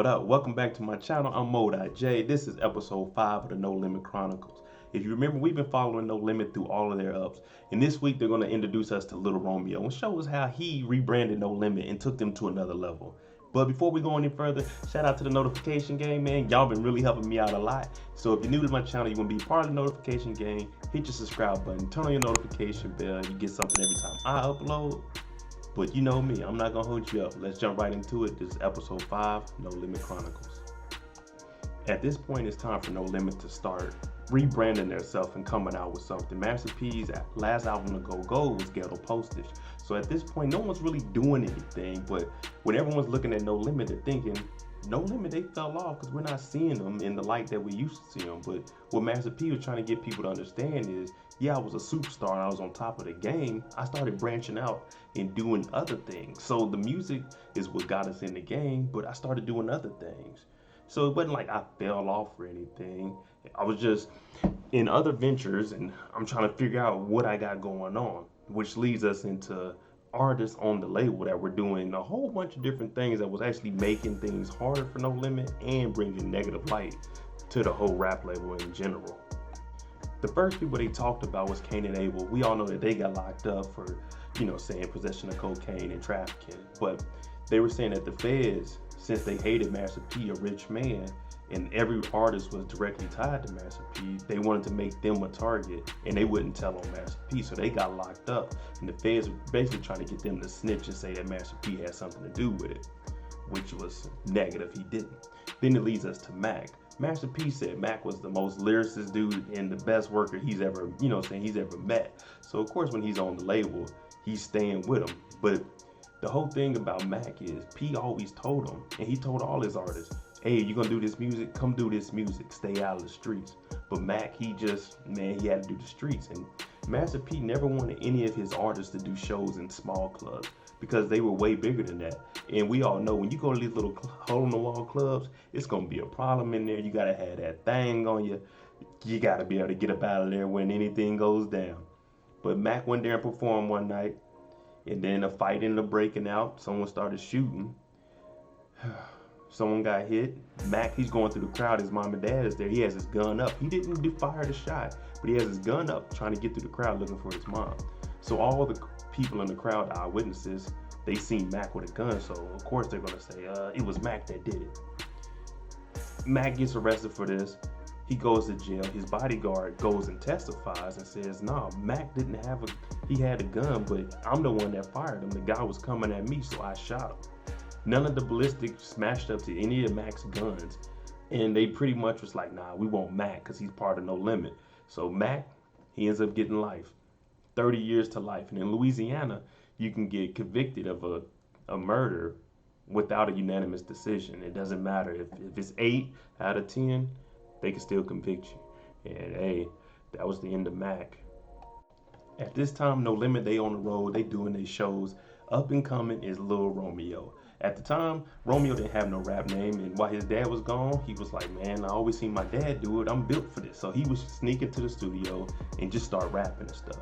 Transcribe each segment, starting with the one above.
What up? Welcome back to my channel. I'm Moedotj. This is episode 5 of the No Limit Chronicles. If you remember, we've been following No Limit through all of their ups. And this week, they're going to introduce us to Little Romeo and show us how he rebranded No Limit and took them to another level. But before we go any further, shout out to the notification game, man. Y'all been really helping me out a lot. So if you're new to my channel, you want to be part of the notification game, hit your subscribe button, turn on your notification bell. You get something every time I upload. But you know me, I'm not gonna hold you up. Let's jump right into it. This is episode 5, No Limit Chronicles. At this point, it's time for No Limit to start rebranding themselves and coming out with something. Master P's last album to go gold was Ghetto Postage. So at this point, no one's really doing anything. But when everyone's looking at No Limit, they're thinking, No Limit, they fell off because we're not seeing them in the light that we used to see them. But what Master P was trying to get people to understand is, yeah, I was a superstar and I was on top of the game. I started branching out and doing other things. So the music is what got us in the game, but I started doing other things. So it wasn't like I fell off or anything. I was just in other ventures and I'm trying to figure out what I got going on, which leads us into artists on the label that were doing a whole bunch of different things that was actually making things harder for No Limit and bringing negative light to the whole rap label in general. The first people they talked about was Cain and Abel. We all know that they got locked up for, saying possession of cocaine and trafficking. But they were saying that the feds, since they hated Master P, a rich man, and every artist was directly tied to Master P, they wanted to make them a target and they wouldn't tell on Master P. So they got locked up and the feds were basically trying to get them to snitch and say that Master P had something to do with it, which was negative. He didn't. Then it leads us to Mac. Master P said Mac was the most lyricist dude and the best worker he's ever, he's ever met. So of course when he's on the label, he's staying with him. But the whole thing about Mac is P always told him, and he told all his artists, hey, you gonna do this music? Come do this music. Stay out of the streets. But Mac, he had to do the streets. And Master P never wanted any of his artists to do shows in small clubs because they were way bigger than that. And we all know when you go to these little hole-in-the-wall clubs, it's gonna be a problem in there. You gotta have that thing on you. You gotta be able to get up out of there when anything goes down. But Mac went there and performed one night, and then a fight ended up breaking out. Someone started shooting. Someone got hit. Mac, he's going through the crowd. His mom and dad is there. He has his gun up. He didn't fire the shot, but he has his gun up trying to get through the crowd looking for his mom. So all the people in the crowd, the eyewitnesses, they seen Mac with a gun. So of course they're gonna say, it was Mac that did it. Mac gets arrested for this. He goes to jail. His bodyguard goes and testifies and says, nah, Mac didn't have he had a gun, but I'm the one that fired him. The guy was coming at me, so I shot him. None of the ballistics smashed up to any of Mac's guns. And they pretty much was like, nah, we want Mac because he's part of No Limit. So Mac, he ends up getting life, 30 years to life. And in Louisiana, you can get convicted of a murder without a unanimous decision. It doesn't matter. If it's 8 out of 10, they can still convict you. And hey, that was the end of Mac. At this time, No Limit, they on the road, they doing their shows. Up and coming is Lil Romeo. At the time, Romeo didn't have no rap name, and while his dad was gone, he was like, man, I always seen my dad do it. I'm built for this. So he was sneaking to the studio and just start rapping and stuff.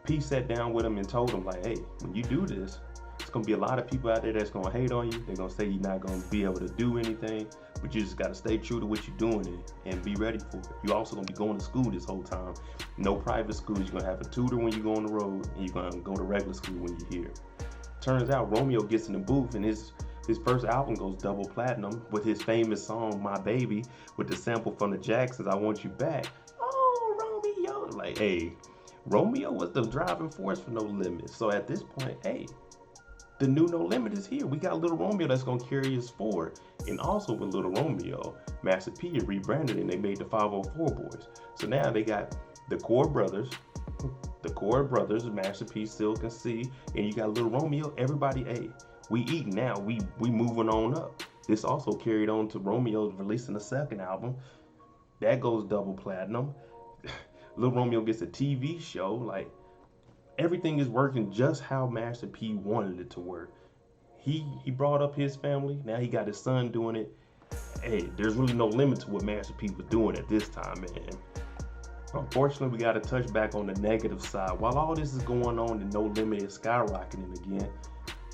P sat down with him and told him, like, hey, when you do this, it's gonna be a lot of people out there that's gonna hate on you. They're gonna say you're not gonna be able to do anything, but you just gotta stay true to what you're doing and be ready for it. You're also gonna be going to school this whole time. No private schools. You're gonna have a tutor when you go on the road, and you're gonna go to regular school when you're here. Turns out Romeo gets in the booth and his first album goes double platinum with his famous song My Baby with the sample from the Jacksons, I Want You Back. Oh, Romeo. Like, hey, Romeo was the driving force for No Limit. So at this point, hey, the new No Limit is here. We got Little Romeo that's gonna carry us forward. And also with Little Romeo, Master P rebranded and they made the 504 Boys. So now they got the core brothers, Master P, Silkk, and C, and you got Little Romeo. Everybody, hey, we eating now. We moving on up. This also carried on to Romeo releasing the second album. That goes double platinum. Little Romeo gets a TV show. Like, everything is working just how Master P wanted it to work. He brought up his family. Now he got his son doing it. Hey, there's really no limit to what Master P was doing at this time, man. Unfortunately, we got to touch back on the negative side. While all this is going on and No Limit is skyrocketing again,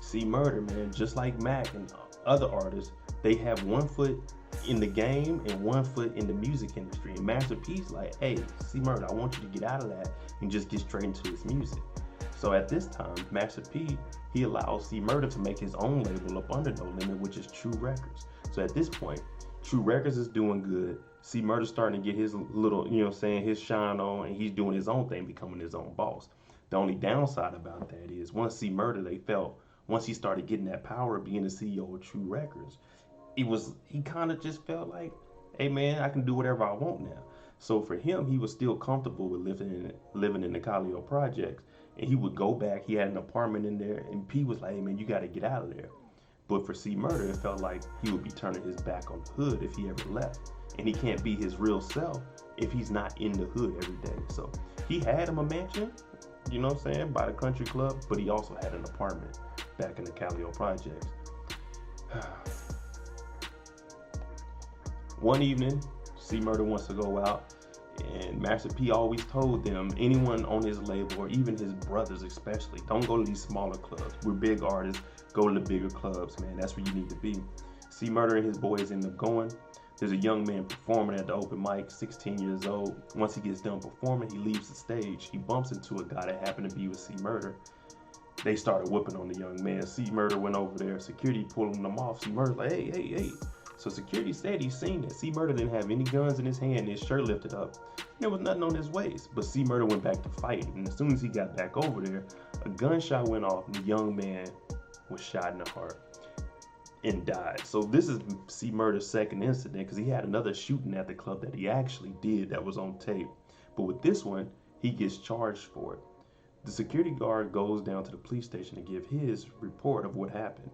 C Murder, man, just like Mac and other artists, they have one foot in the game and one foot in the music industry. And Master P's like, hey, C Murder, I want you to get out of that and just get straight into his music. So at this time, Master P, he allows C Murder to make his own label up under No Limit, which is True Records. So at this point, True Records is doing good. C Murder's starting to get his little, you know what I'm saying, his shine on, and he's doing his own thing, becoming his own boss. The only downside about that is once C Murder, once he started getting that power of being the CEO of True Records, he kind of just felt like, hey man, I can do whatever I want now. So for him, he was still comfortable with living in the Callio projects, and he would go back. He had an apartment in there, and P was like, hey man, you got to get out of there. But for C Murder, it felt like he would be turning his back on the hood if he ever left, and he can't be his real self if he's not in the hood every day. So he had him a mansion, you know what I'm saying, by the country club, but he also had an apartment back in the Callio projects. One evening, C Murder wants to go out, and Master P always told them, anyone on his label, or even his brothers especially, don't go to these smaller clubs. We're big artists, go to the bigger clubs, man. That's where you need to be. C Murder and his boys end up going. There's a young man performing at the open mic, 16 years old. Once he gets done performing, he leaves the stage. He bumps into a guy that happened to be with C Murder. They started whooping on the young man. C Murder went over there. Security pulling them off. C Murder's like, hey. So security said he's seen it. C Murder didn't have any guns in his hand and his shirt lifted up. There was nothing on his waist. But C Murder went back to fighting. And as soon as he got back over there, a gunshot went off and the young man was shot in the heart and died. So this is C Murder's second incident, because he had another shooting at the club that he actually did that was on tape. But with this one, he gets charged for it. The security guard goes down to the police station to give his report of what happened.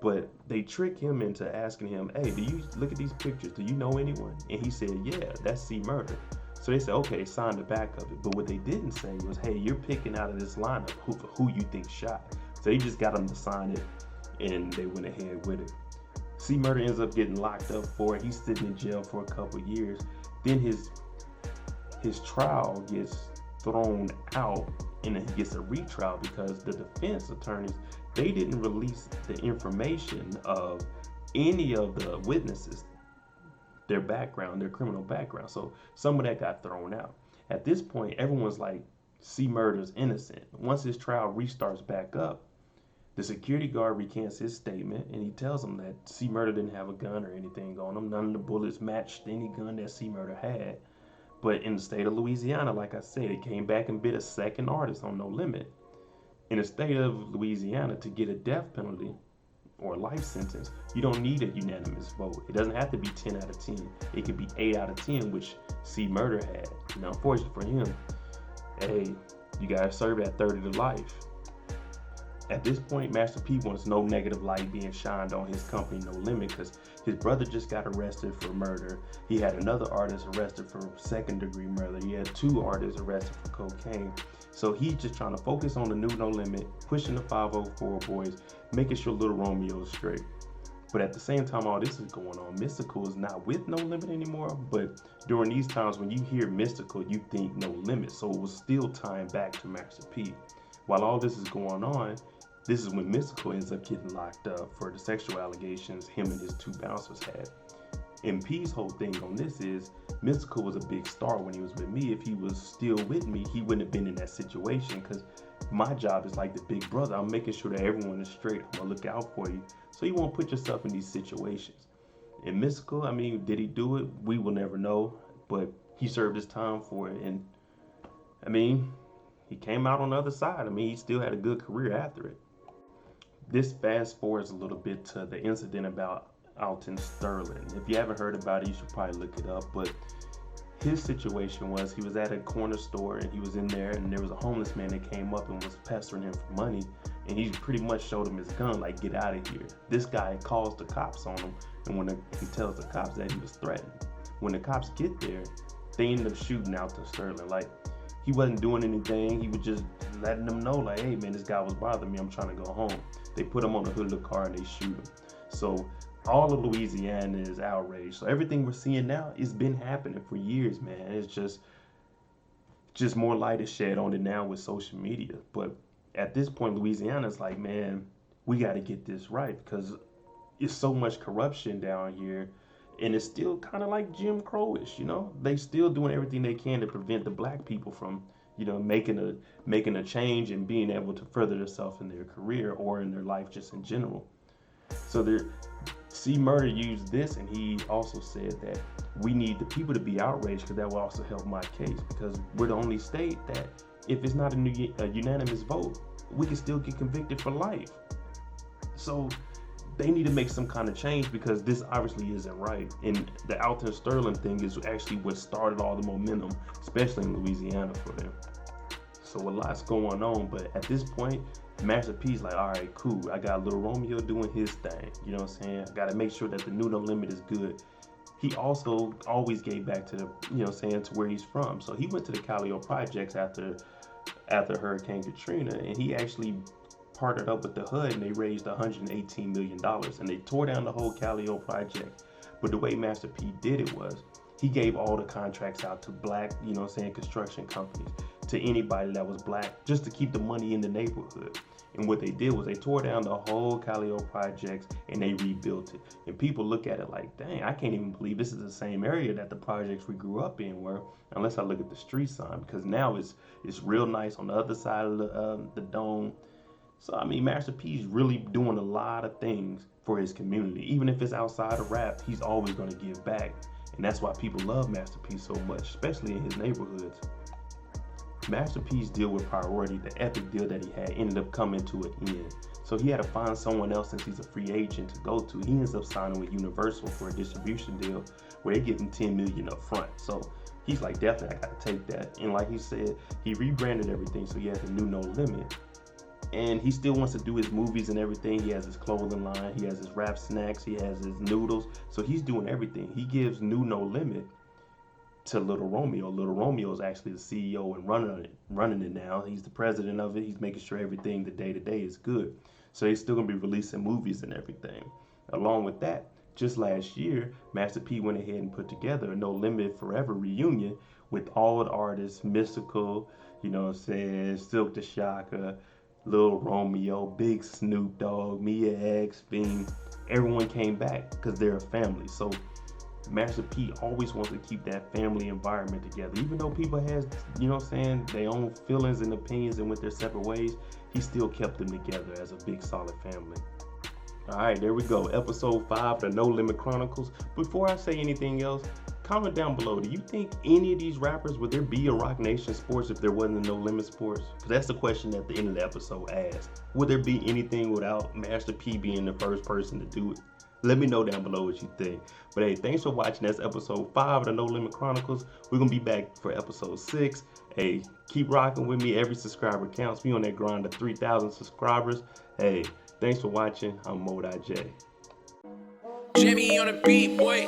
But they trick him into asking him, hey, do you look at these pictures? Do you know anyone? And he said, yeah, that's C Murder. So they said, okay, sign the back of it. But what they didn't say was, hey, you're picking out of this lineup who you think shot. So they just got him to sign it, and they went ahead with it. C Murder ends up getting locked up for it. He's sitting in jail for a couple years. Then his trial gets thrown out, and then he gets a retrial because the defense attorneys, they didn't release the information of any of the witnesses, their background, their criminal background. So some of that got thrown out. At this point, everyone's like, C Murder's innocent. Once his trial restarts back up, the security guard recants his statement, and he tells him that C Murder didn't have a gun or anything on him. None of the bullets matched any gun that C Murder had. But in the state of Louisiana, like I said, it came back and bit a second artist on No Limit. In the state of Louisiana, to get a death penalty or a life sentence, you don't need a unanimous vote. It doesn't have to be 10 out of 10. It could be 8 out of 10, which C Murder had. And unfortunately for him, hey, you gotta serve that 30 to life. At this point, Master P wants no negative light being shined on his company, No Limit, because his brother just got arrested for murder. He had another artist arrested for second-degree murder. He had 2 artists arrested for cocaine. So he's just trying to focus on the new No Limit, pushing the 504 boys, making sure little Romeo is straight. But at the same time all this is going on, Mystikal is not with No Limit anymore. But during these times when you hear Mystikal, you think No Limit. So it was still tying back to Master P. While all this is going on, this is when Mystikal ends up getting locked up for the sexual allegations him and his 2 bouncers had. And P's whole thing on this is, Mystikal was a big star when he was with me. If he was still with me, he wouldn't have been in that situation, because my job is like the big brother. I'm making sure that everyone is straight. I'm gonna look out for you, so you won't put yourself in these situations. And Mystikal, I mean, did he do it? We will never know, but he served his time for it. And I mean, he came out on the other side. I mean, he still had a good career after it. This fast forwards a little bit to the incident about Alton Sterling. If you haven't heard about it, you should probably look it up. But his situation was, he was at a corner store and he was in there, and there was a homeless man that came up and was pestering him for money, and he pretty much showed him his gun, like, get out of here. This guy calls the cops on him, and when he tells the cops that he was threatened. When the cops get there, they end up shooting Alton Sterling. Like, he wasn't doing anything, he was just letting them know, like, hey man, this guy was bothering me, I'm trying to go home. They put him on the hood of the car and they shoot him. So all of Louisiana is outraged. So everything we're seeing now, it's been happening for years, man. It's just more light is shed on it now with social media. But at this point, Louisiana's like, man, we got to get this right, because it's so much corruption down here, and it's still kind of like Jim Crowish. They still doing everything they can to prevent the black people from, making a change and being able to further themselves in their career or in their life just in general. So C. Murder used this, and he also said that we need the people to be outraged because that will also help my case, because we're the only state that if it's not a unanimous vote, we can still get convicted for life. So they need to make some kind of change, because this obviously isn't right. And the Alton Sterling thing is actually what started all the momentum, especially in Louisiana for them. So a lot's going on, but at this point, Master P's like, all right, cool. I got Little Romeo doing his thing. You know what I'm saying? I got to make sure that the new No Limit is good. He also always gave back to to where he's from. So he went to the Calliope projects after Hurricane Katrina, and he actually partnered up with the HUD, and they raised $118 million, and they tore down the whole Calliope project. But the way Master P did it was, he gave all the contracts out to black, construction companies, to anybody that was black, just to keep the money in the neighborhood. And what they did was they tore down the whole Calliope projects and they rebuilt it. And people look at it like, dang, I can't even believe this is the same area that the projects we grew up in were, unless I look at the street sign, because now it's real nice on the other side of the dome. So, I mean, Master P's really doing a lot of things for his community. Even if it's outside of rap, he's always going to give back. And that's why people love Master P so much, especially in his neighborhoods. Master P's deal with Priority, the epic deal that he had, ended up coming to an end. So he had to find someone else, since he's a free agent, to go to. He ends up signing with Universal for a distribution deal where they give him $10 million up front. So he's like, definitely, I gotta take that. And like he said, he rebranded everything, so he has a new No Limit. And he still wants to do his movies and everything. He has his clothing line, he has his rap snacks, he has his noodles. So he's doing everything. He gives new No Limit to Little Romeo. Little Romeo is actually the CEO and running it now. He's the president of it. He's making sure everything, the day-to-day, is good. So he's still gonna be releasing movies and everything. Along with that, just last year, Master P went ahead and put together a No Limit Forever reunion with all the artists, Mystikal, Silkk The Shocker, Lil Romeo, Big Snoop Dogg, Mia X, Fiend. Everyone came back because they're a family. So Master P always wants to keep that family environment together. Even though people has, their own feelings and opinions and went their separate ways, he still kept them together as a big solid family. All right, there we go. Episode 5 of the No Limit Chronicles. Before I say anything else, comment down below. Do you think any of these rappers, would there be a Rock Nation Sports if there wasn't a No Limit Sports? Because that's the question at the end of the episode asked. Would there be anything without Master P being the first person to do it? Let me know down below what you think. But hey, thanks for watching. That's episode 5 of the No Limit Chronicles. We're going to be back for episode 6. Hey, keep rocking with me. Every subscriber counts. We on that grind to 3,000 subscribers. Hey, thanks for watching. I'm Moedotj. Jimmy on the beat, boy.